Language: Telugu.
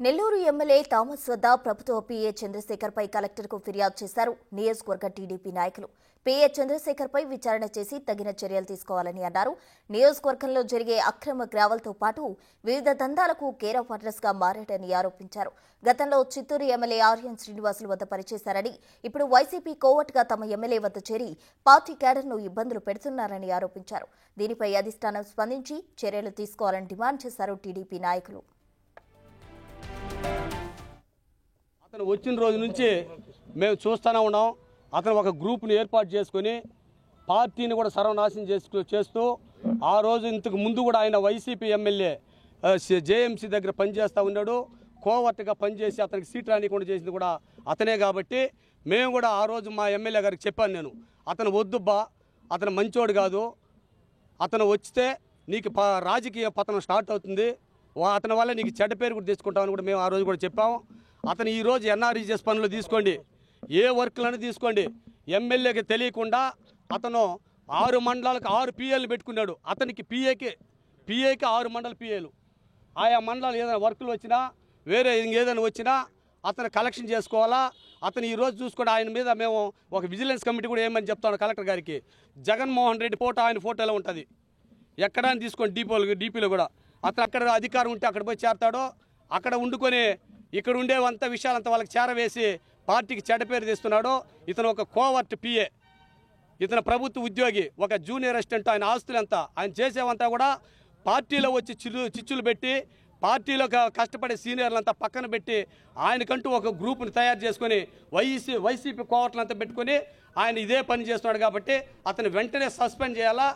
నెల్లూరు ఎమ్మెల్యే థామస్ వద్ద ప్రభుత్వ పీఏ చంద్రశేఖర్పై కలెక్టర్కు ఫిర్యాదు చేశారు నియోజకవర్గ టీడీపీ నాయకులు. పీఏ చంద్రశేఖర్పై విచారణ చేసి తగిన చర్యలు తీసుకోవాలని అన్నారు. నియోజకవర్గంలో జరిగే అక్రమ గ్రావెల్తో పాటు వివిధ దందాలకు కేర్ ఆఫ్ అడ్రస్గా మారాడని ఆరోపించారు. గతంలో చిత్తూరు ఎమ్మెల్యే ఆర్యన్ శ్రీనివాసులు వద్ద పనిచేశారని, ఇప్పుడు వైసీపీ కోవట్గా తమ ఎమ్మెల్యే వద్ద చేరి పార్టీ క్యాడర్ను ఇబ్బందులు పెడుతున్నారని ఆరోపించారు. దీనిపై అధిష్టానం స్పందించి చర్యలు తీసుకోవాలని డిమాండ్ చేశారు టీడీపీ నాయకులు. అతను వచ్చిన రోజు నుంచి మేము చూస్తూనే ఉన్నాం. అతను ఒక గ్రూప్ని ఏర్పాటు చేసుకొని పార్టీని కూడా సర్వనాశనం చేస్తూ ఆ రోజు ఇంతకు ముందు కూడా ఆయన వైసీపీ ఎమ్మెల్యే జేఎంసీ దగ్గర పనిచేస్తూ ఉన్నాడు. కోవర్ట్గా పనిచేసి అతనికి సీట్ రానికుండా చేసింది కూడా అతనే. కాబట్టి మేము కూడా ఆ రోజు మా ఎమ్మెల్యే గారికి చెప్పాను, నేను అతను వద్దుబ్బా, అతను మంచోడు కాదు, అతను వచ్చితే నీకు రాజకీయ పతనం స్టార్ట్ అవుతుంది, అతని వల్ల నీకు చెడ్డ పేరు కూడా తెచ్చుకుంటామని కూడా మేము ఆ రోజు కూడా చెప్పాము. అతను ఈరోజు ఎన్ఆర్ఈజీఎస్ పనులు తీసుకోండి, ఏ వర్క్లను తీసుకోండి, ఎమ్మెల్యేకి తెలియకుండా అతను 6 మండలాలకు 6 పిఏలు పెట్టుకున్నాడు. అతనికి పిఏకి 6 మండల పిఏలు. ఆయా మండలాలు ఏదైనా వర్కులు వచ్చినా వేరే ఇంకేదైనా వచ్చినా అతను కలెక్షన్ చేసుకోవాలా. అతను ఈరోజు చూసుకోండి, ఆయన మీద మేము ఒక విజిలెన్స్ కమిటీ కూడా ఏమని చెప్తాను కలెక్టర్ గారికి. జగన్మోహన్ రెడ్డి ఫోటో ఆయన ఫోటోలో ఉంటుంది, ఎక్కడైనా తీసుకోండి. డీపీలో కూడా అతను అక్కడ అధికారం ఉంటే అక్కడ పోయి చేరతాడో, అక్కడ వండుకొని ఇక్కడ ఉండేవంత విషయాలంతా వాళ్ళకి చేరవేసి పార్టీకి చెడ్డ పేరు తెస్తున్నాడు. ఇతను ఒక కోవర్ట్ పిఏ, ఇతను ప్రభుత్వ ఉద్యోగి, ఒక జూనియర్ అసిస్టెంట్. ఆయన ఆస్తులంతా ఆయన చేసేవంతా కూడా పార్టీలో వచ్చి చిచ్చులు పెట్టి పార్టీలో కష్టపడే సీనియర్లంతా పక్కన పెట్టి ఆయనకంటూ ఒక గ్రూప్ని తయారు చేసుకొని వైసీపీ కోవర్ట్లంతా పెట్టుకొని ఆయన ఇదే పని చేస్తున్నాడు. కాబట్టి అతను వెంటనే సస్పెండ్ చేయాలా.